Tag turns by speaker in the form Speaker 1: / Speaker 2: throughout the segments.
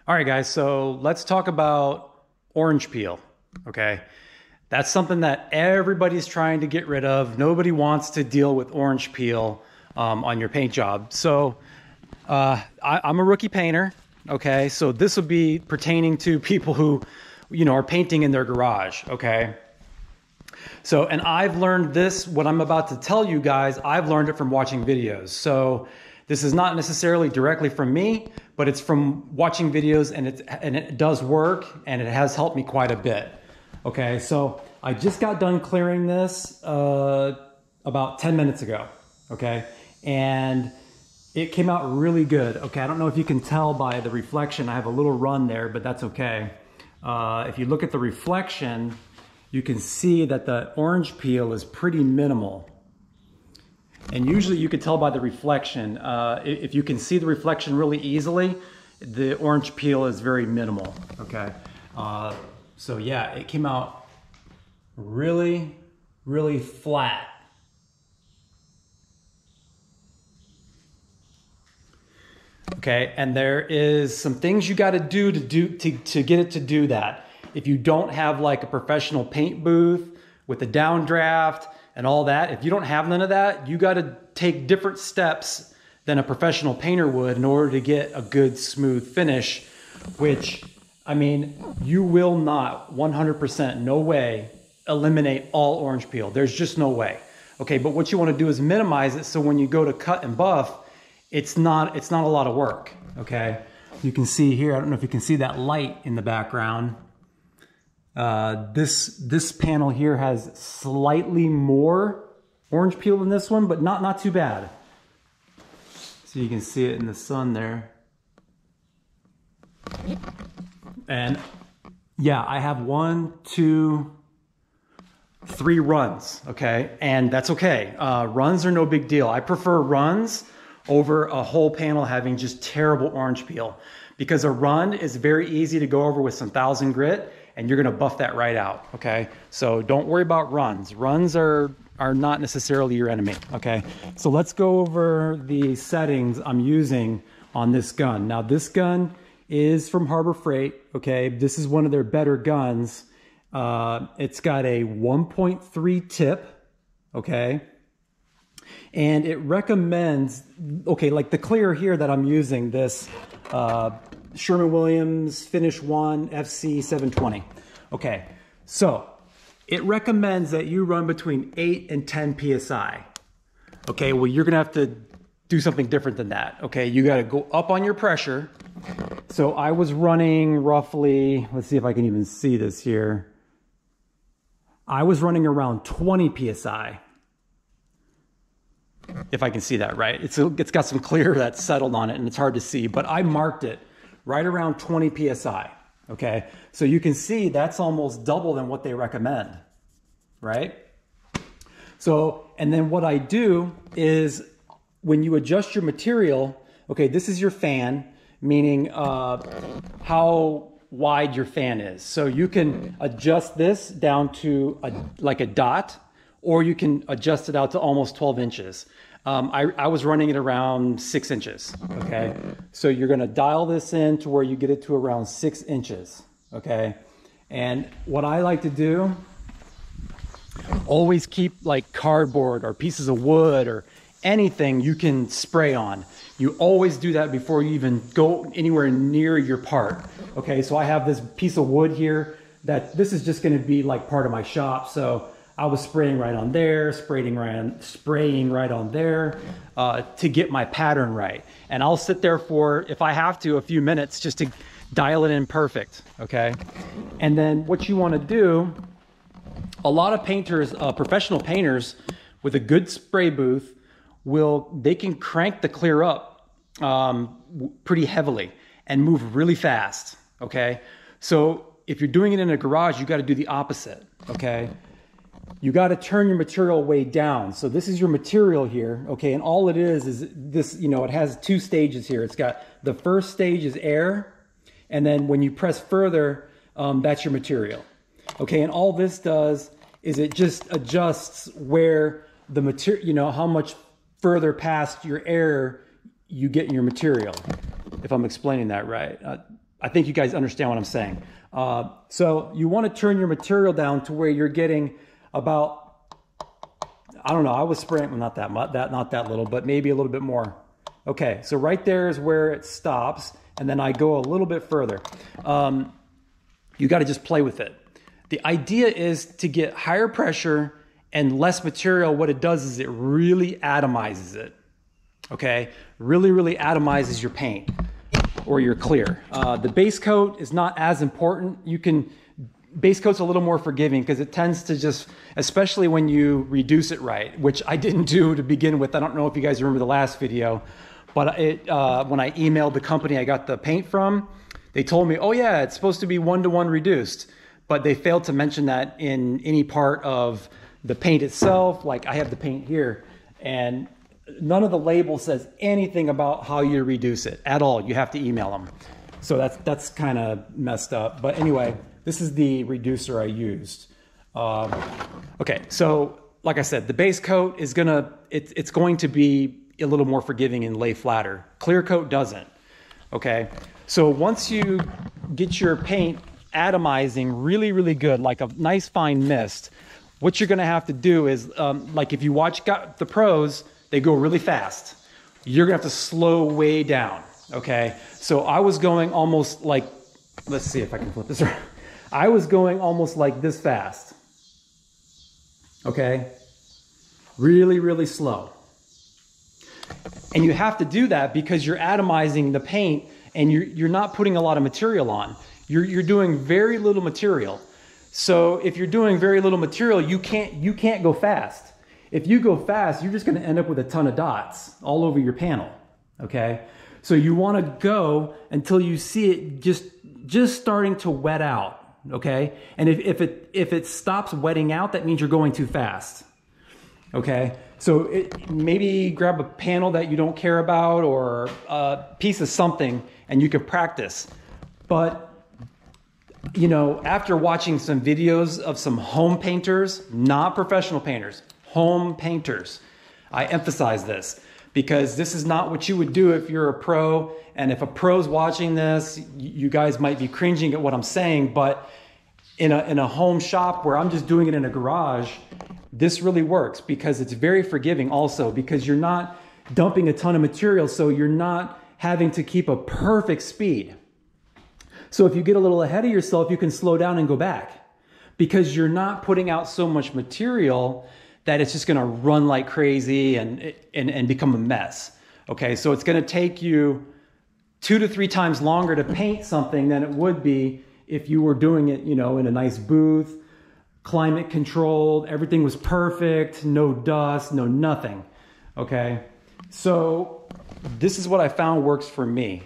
Speaker 1: All right, guys, so let's talk about orange peel, okay? That's something that everybody's trying to get rid of. Nobody wants to deal with orange peel on your paint job. So I'm a rookie painter, okay? So this would be pertaining to people who, are painting in their garage, okay? So, and I've learned this, what I'm about to tell you guys, I've learned it from watching videos. So this is not necessarily directly from me, but it's from watching videos, and it does work, and it has helped me quite a bit. Okay, so I just got done clearing this about 10 minutes ago, okay? And it came out really good. Okay, I don't know if you can tell by the reflection, I have a little run there, but that's okay. If you look at the reflection, you can see that the orange peel is pretty minimal. And usually you can tell by the reflection. If you can see the reflection really easily, the orange peel is very minimal, okay? So yeah, it came out really, really flat. Okay, and there is some things you gotta do to get it to do that. If you don't have like a professional paint booth with a downdraft and all that, if you don't have none of that, you got to take different steps than a professional painter would in order to get a good smooth finish, which, I mean, you will not 100%, no way, eliminate all orange peel. There's just no way. Okay, but what you want to do is minimize it so when you go to cut and buff, it's not a lot of work, okay? You can see here, I don't know if you can see that light in the background. This panel here has slightly more orange peel than this one, but not too bad. So you can see it in the sun there. And yeah, I have 1, 2, 3 runs, okay? And that's okay. Runs are no big deal. I prefer runs over a whole panel having just terrible orange peel, because a run is very easy to go over with some 1000 grit, and you're gonna buff that right out, okay? So don't worry about runs. Runs are not necessarily your enemy, okay? So let's go over the settings I'm using on this gun. Now this gun is from Harbor Freight, okay? This is one of their better guns. It's got a 1.3 tip, okay? And it recommends, okay, like the clear here that I'm using, this Sherwin-Williams Finish 1 FC 720. Okay, so it recommends that you run between 8 and 10 PSI. Okay, well, you're gonna have to do something different than that. Okay, you gotta go up on your pressure. So I was running roughly, let's see if I can even see this here. I was running around 20 PSI. If I can see that right. It's got some clear that's settled on it and it's hard to see, but I marked it right around 20 PSI, okay? So you can see that's almost double than what they recommend, right? So, and then what I do is when you adjust your material, okay, this is your fan, meaning how wide your fan is. So you can adjust this down to like a dot, or you can adjust it out to almost 12 inches. I was running it around 6 inches, okay? So you're gonna dial this in to where you get it to around 6 inches, okay? And what I like to do, always keep like cardboard or pieces of wood or anything you can spray on. You always do that before you even go anywhere near your part, okay? So I have this piece of wood here that this is just gonna be like part of my shop, so I was spraying right on there, spraying right on there to get my pattern right. And I'll sit there for, if I have to, a few minutes just to dial it in perfect, okay? And then what you wanna do, a lot of painters, professional painters with a good spray booth, they can crank the clear up pretty heavily and move really fast, okay? So if you're doing it in a garage, you gotta do the opposite, okay? You got to turn your material way down. So this is your material here, okay? And all it is this, it has 2 stages here. It's got the first stage is air, and then when you press further, that's your material, okay? And all this does is it just adjusts where the material, how much further past your air you get in your material, if I'm explaining that right. I think you guys understand what I'm saying. So you want to turn your material down to where you're getting about, I don't know, I was spraying, well, not that much, not that little, but maybe a little bit more. Okay, so right there is where it stops, and then I go a little bit further. You got to just play with it. The idea is to get higher pressure and less material. What it does is it really atomizes it. Okay, really atomizes your paint or your clear. The base coat is not as important. Base coat's a little more forgiving because it tends to just, especially when you reduce it right, which I didn't do to begin with. I don't know if you guys remember the last video, but when I emailed the company I got the paint from, they told me, oh yeah, it's supposed to be 1-to-1 reduced, but they failed to mention that in any part of the paint itself. Like I have the paint here, and none of the label says anything about how you reduce it at all. You have to email them. So that's kind of messed up. But anyway, this is the reducer I used. Okay, so like I said, the base coat is it's going to be a little more forgiving and lay flatter. Clear coat doesn't. Okay, so once you get your paint atomizing really good, like a nice fine mist, what you're gonna have to do is, like if you watch the pros, they go really fast. You're gonna have to slow way down, okay? So I was going almost like, let's see if I can flip this around. I was going almost like this fast, okay? Really slow. And you have to do that because you're atomizing the paint and you're not putting a lot of material on. You're doing very little material. So if you're doing very little material, you can't go fast. If you go fast, you're just gonna end up with a ton of dots all over your panel, okay? So you wanna go until you see it just starting to wet out, okay? And if it stops wetting out, that means you're going too fast, okay? So maybe grab a panel that you don't care about or a piece of something and you can practice. But you know, after watching some videos of some home painters, not professional painters, home painters, I emphasize this because this is not what you would do if you're a pro. And if a pro's watching this, you guys might be cringing at what I'm saying, but in a home shop where I'm just doing it in a garage, this really works because it's very forgiving also because you're not dumping a ton of material, so you're not having to keep a perfect speed. So if you get a little ahead of yourself, you can slow down and go back because you're not putting out so much material that it's just gonna run like crazy and become a mess. Okay, so it's gonna take you 2 to 3 times longer to paint something than it would be if you were doing it, you know, in a nice booth, climate controlled, everything was perfect, no dust, no nothing, okay? So this is what I found works for me.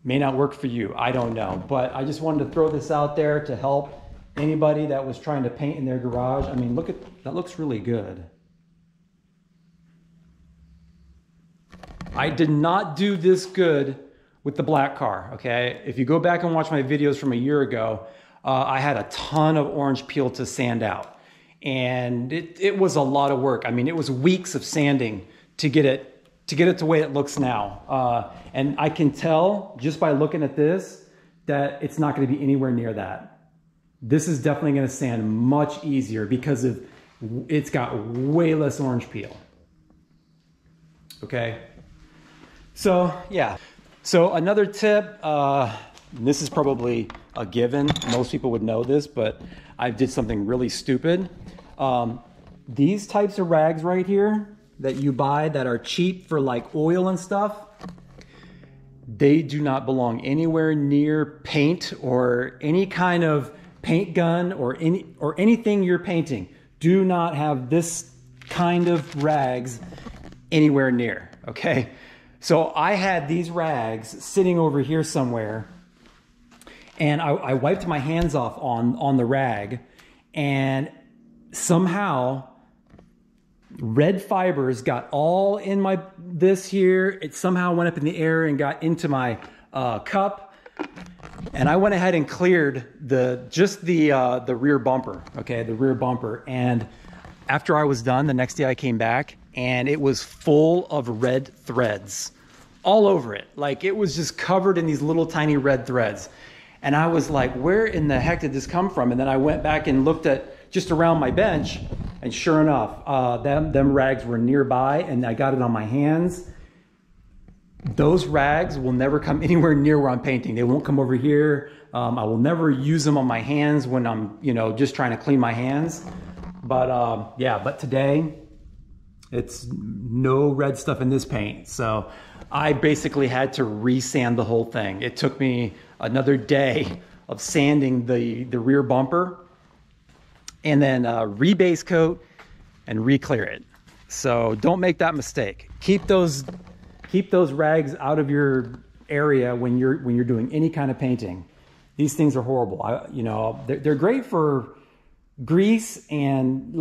Speaker 1: May not work for you, I don't know. But I just wanted to throw this out there to help anybody that was trying to paint in their garage. I mean, look at, that looks really good. I did not do this good with the black car, okay? If you go back and watch my videos from a year ago, I had a ton of orange peel to sand out. And it was a lot of work. I mean, it was weeks of sanding to get it the way it looks now. And I can tell just by looking at this that it's not gonna be anywhere near that. This is definitely gonna sand much easier because it's got way less orange peel. Okay, so yeah. So another tip, this is probably a given, most people would know this, but I did something really stupid. These types of rags right here that you buy that are cheap for like oil and stuff, they do not belong anywhere near paint or any kind of paint gun or anything you're painting. Do not have this kind of rags anywhere near, okay? So I had these rags sitting over here somewhere and I wiped my hands off on the rag and somehow red fibers got all in this here. It somehow went up in the air and got into my cup. And I went ahead and cleared the rear bumper, okay, the rear bumper. And after I was done, the next day I came back and it was full of red threads all over it. Like it was just covered in these little tiny red threads. And I was like, where in the heck did this come from? And then I went back and looked at just around my bench, and sure enough, them rags were nearby, and I got it on my hands. Those rags will never come anywhere near where I'm painting. They won't come over here. I will never use them on my hands when I'm, just trying to clean my hands. But yeah, but today it's no red stuff in this paint. So I basically had to re-sand the whole thing. It took me another day of sanding the rear bumper, and then re-base coat and re-clear it. So don't make that mistake. Keep those rags out of your area when you're doing any kind of painting. These things are horrible. They're great for grease and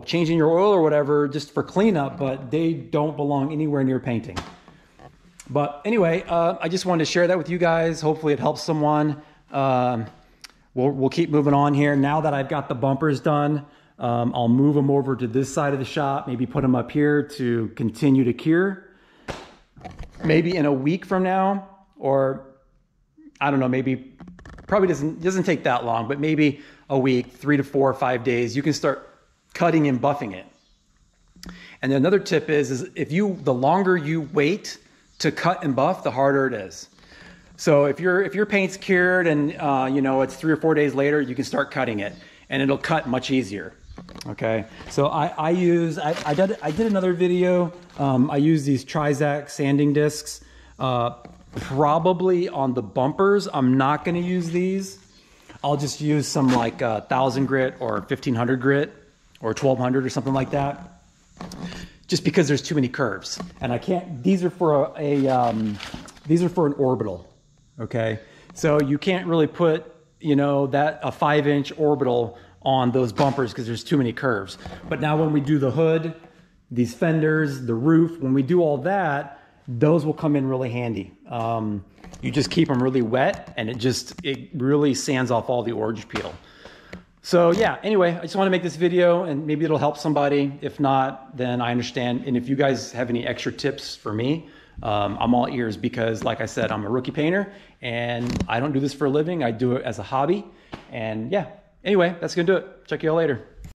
Speaker 1: changing your oil or whatever, just for cleanup, but they don't belong anywhere near painting. But anyway, I just wanted to share that with you guys. Hopefully it helps someone. We'll keep moving on here. Now that I've got the bumpers done, I'll move them over to this side of the shop, maybe put them up here to continue to cure. Maybe in a week from now, or I don't know, maybe probably doesn't take that long, but maybe a week, 3 to 4 or 5 days, you can start cutting and buffing it. And then another tip is the longer you wait to cut and buff, the harder it is. So if your paint's cured and it's 3 or 4 days later, you can start cutting it, and it'll cut much easier. Okay, so I did another video. I use these Trizac sanding discs. Probably on the bumpers, I'm not going to use these. I'll just use some like 1000 grit or 1500 grit or 1200 or something like that. Just because there's too many curves, and I can't. These are for these are for an orbital. Okay, so you can't really put a 5-inch orbital on those bumpers because there's too many curves. But now when we do the hood, these fenders, the roof, when we do all that, those will come in really handy. You just keep them really wet, and it really sands off all the orange peel. So yeah, anyway, I just want to make this video, and maybe it'll help somebody. If not, then I understand. And if you guys have any extra tips for me, I'm all ears, because like I said, I'm a rookie painter and I don't do this for a living. I do it as a hobby. And yeah, anyway, that's gonna do it. Check you all later.